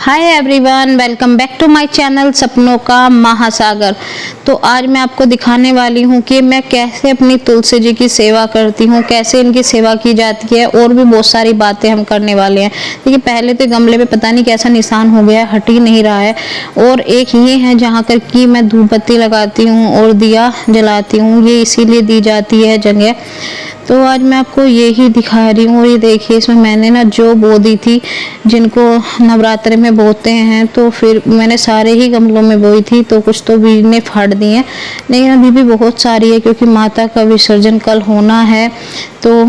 Hi everyone, welcome back to my channel सपनों का महासागर। तो आज मैं आपको दिखाने वाली हूँ कि मैं कैसे अपनी तुलसी जी की सेवा करती हूँ, कैसे इनकी सेवा की जाती है और भी बहुत सारी बातें हम करने वाले हैं। देखिए, पहले तो गमले पे पता नहीं कैसा निशान हो गया है, हट ही नहीं रहा है। और एक ये है जहाँ कर कि मैं धूप बत्ती लगाती हूँ और दिया जलाती हूँ, ये इसीलिए दी जाती है जगह। तो आज मैं आपको ये ही दिखा रही हूँ। और ये देखिए, इसमें मैंने ना जो बो दी थी, जिनको नवरात्रे में बोते हैं, तो फिर मैंने सारे ही गमलों में बोई थी, तो कुछ तो बीज ने फाड़ दी हैं, लेकिन अभी भी बहुत सारी है क्योंकि माता का विसर्जन कल होना है, तो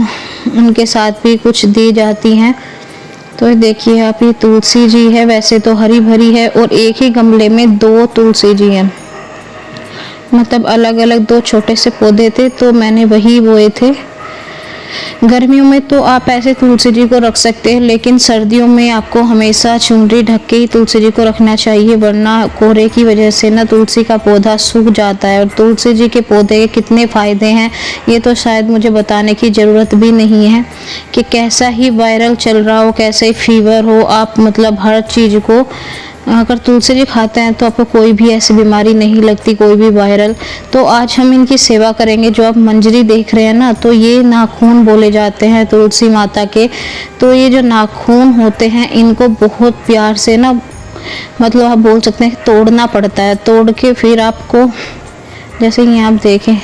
उनके साथ भी कुछ दी जाती हैं। तो देखिए आप, ये तुलसी जी है, वैसे तो हरी भरी है और एक ही गमले में 2 तुलसी जी हैं, मतलब अलग अलग 2 छोटे से पौधे थे तो मैंने वही बोए थे। गर्मियों में तो आप ऐसे तुलसी जी को रख सकते हैं, लेकिन सर्दियों में आपको हमेशा चुनरी ढक के ही तुलसी जी को रखना चाहिए, वरना कोहरे की वजह से ना तुलसी का पौधा सूख जाता है। और तुलसी जी के पौधे के कितने फ़ायदे हैं ये तो शायद मुझे बताने की ज़रूरत भी नहीं है, कि कैसा ही वायरल चल रहा हो, कैसे ही फीवर हो, आप मतलब हर चीज़ को अगर तुलसी जी खाते हैं तो आपको कोई भी ऐसी बीमारी नहीं लगती, कोई भी वायरल। तो आज हम इनकी सेवा करेंगे। जो आप मंजरी देख रहे हैं ना, तो ये नाखून बोले जाते हैं तुलसी माता के। तो ये जो नाखून होते हैं, इनको बहुत प्यार से ना, मतलब आप बोल सकते हैं तोड़ना पड़ता है। तोड़ के फिर आपको, जैसे ये आप देखें,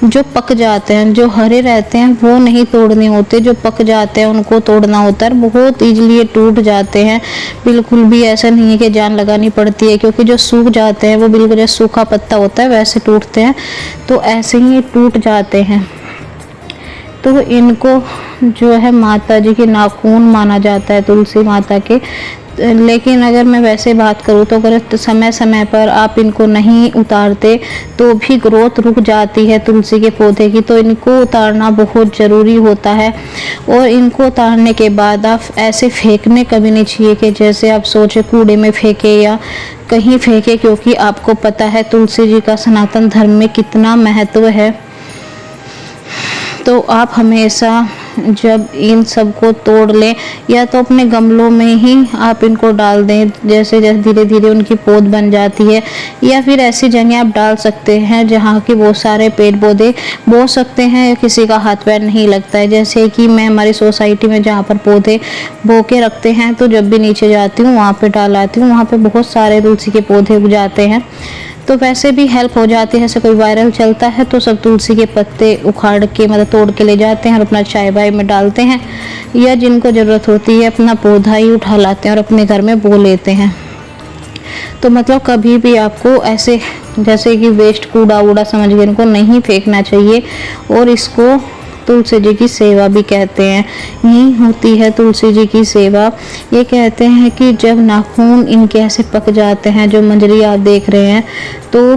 जो पक जाते हैं, जो हरे रहते हैं वो नहीं तोड़ने होते, जो पक जाते हैं उनको तोड़ना होता है। बहुत ईजिली ये टूट जाते हैं, बिल्कुल भी ऐसा नहीं है कि जान लगानी पड़ती है, क्योंकि जो सूख जाते हैं वो बिल्कुल जैसे सूखा पत्ता होता है वैसे टूटते हैं, तो ऐसे ही ये टूट जाते हैं। तो इनको जो है माता जी के नाखून माना जाता है, तुलसी माता के। लेकिन अगर मैं वैसे बात करूँ तो अगर समय समय पर आप इनको नहीं उतारते तो भी ग्रोथ रुक जाती है तुलसी के पौधे की, तो इनको उतारना बहुत ज़रूरी होता है। और इनको उतारने के बाद आप ऐसे फेंकने कभी नहीं चाहिए कि जैसे आप सोचे कूड़े में फेंके या कहीं फेंके, क्योंकि आपको पता है तुलसी जी का सनातन धर्म में कितना महत्व है। तो आप हमेशा जब इन सब को तोड़ लें, या तो अपने गमलों में ही आप इनको डाल दें, जैसे जैसे धीरे धीरे उनकी पौध बन जाती है, या फिर ऐसी जगह आप डाल सकते हैं जहाँ की बहुत सारे पेड़ पौधे बो सकते हैं, किसी का हाथ पैर नहीं लगता है। जैसे कि मैं हमारी सोसाइटी में जहाँ पर पौधे बो के रखते हैं, तो जब भी नीचे जाती हूँ वहाँ पर डाल आती हूँ, वहाँ पर बहुत सारे तुलसी के पौधे उग जाते हैं, तो वैसे भी हेल्प हो जाती है। ऐसे कोई वायरल चलता है तो सब तुलसी के पत्ते उखाड़ के, मतलब तोड़ के ले जाते हैं और अपना चाय वाय में डालते हैं, या जिनको ज़रूरत होती है अपना पौधा ही उठा लाते हैं और अपने घर में बो लेते हैं। तो मतलब कभी भी आपको ऐसे जैसे कि वेस्ट कूड़ा वूड़ा समझ के इनको नहीं फेंकना चाहिए। और इसको तुलसी जी की सेवा भी कहते हैं, यही होती है तुलसी जी की सेवा। ये कहते हैं कि जब नाखून इनके ऐसे पक जाते हैं, जो मंजरी आप देख रहे हैं, तो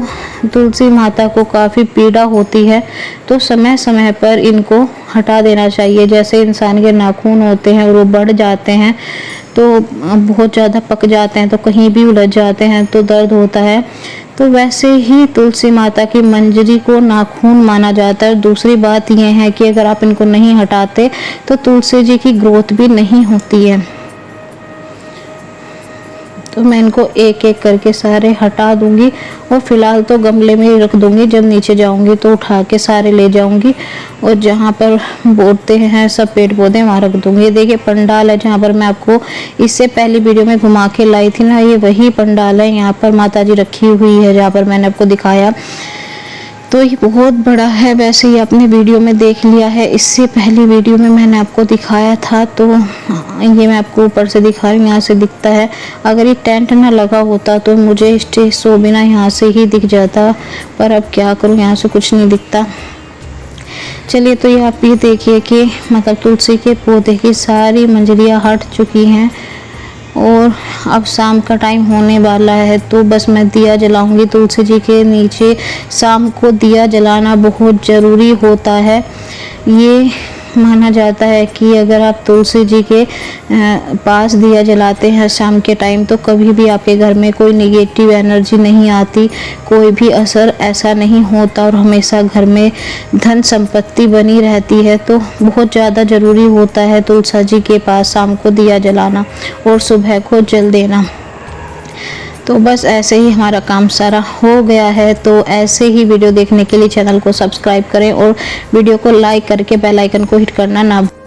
तुलसी माता को काफ़ी पीड़ा होती है, तो समय समय पर इनको हटा देना चाहिए। जैसे इंसान के नाखून होते हैं और वो बढ़ जाते हैं, तो बहुत ज़्यादा पक जाते हैं, तो कहीं भी उलझ जाते हैं तो दर्द होता है, तो वैसे ही तुलसी माता की मंजरी को नाखून माना जाता है। दूसरी बात यह है कि अगर आप इनको नहीं हटाते तो तुलसी जी की ग्रोथ भी नहीं होती है। तो मैं इनको एक एक करके सारे हटा दूंगी, और फिलहाल तो गमले में ही रख दूंगी, जब नीचे जाऊंगी तो उठा के सारे ले जाऊंगी और जहाँ पर बोते हैं सब पेड़ पौधे वहाँ रख दूंगी। ये देखिए पंडाल है जहाँ पर मैं आपको इससे पहली वीडियो में घुमा के लाई थी ना, ये वही पंडाल है। यहाँ पर माता जी रखी हुई है जहाँ पर मैंने आपको दिखाया, तो ये बहुत बड़ा है। वैसे ही आपने वीडियो में देख लिया है, इससे पहली वीडियो में मैंने आपको दिखाया था, तो ये मैं आपको ऊपर से दिखा रही हूँ, यहाँ से दिखता है। अगर ये टेंट ना लगा होता तो मुझे स्टेज शो बिना यहाँ से ही दिख जाता, पर अब क्या करूँ, यहाँ से कुछ नहीं दिखता। चलिए, तो ये आप ये देखिए कि मतलब तुलसी के पौधे की सारी मंजरियाँ हट चुकी हैं, और अब शाम का टाइम होने वाला है, तो बस मैं दिया जलाऊंगी तुलसी जी के नीचे। शाम को दिया जलाना बहुत ज़रूरी होता है। ये माना जाता है कि अगर आप तुलसी जी के पास दिया जलाते हैं शाम के टाइम, तो कभी भी आपके घर में कोई नेगेटिव एनर्जी नहीं आती, कोई भी असर ऐसा नहीं होता और हमेशा घर में धन संपत्ति बनी रहती है। तो बहुत ज़्यादा ज़रूरी होता है तुलसी जी के पास शाम को दिया जलाना और सुबह को जल देना। तो बस ऐसे ही हमारा काम सारा हो गया है। तो ऐसे ही वीडियो देखने के लिए चैनल को सब्सक्राइब करें और वीडियो को लाइक करके बेल आइकन को हिट करना ना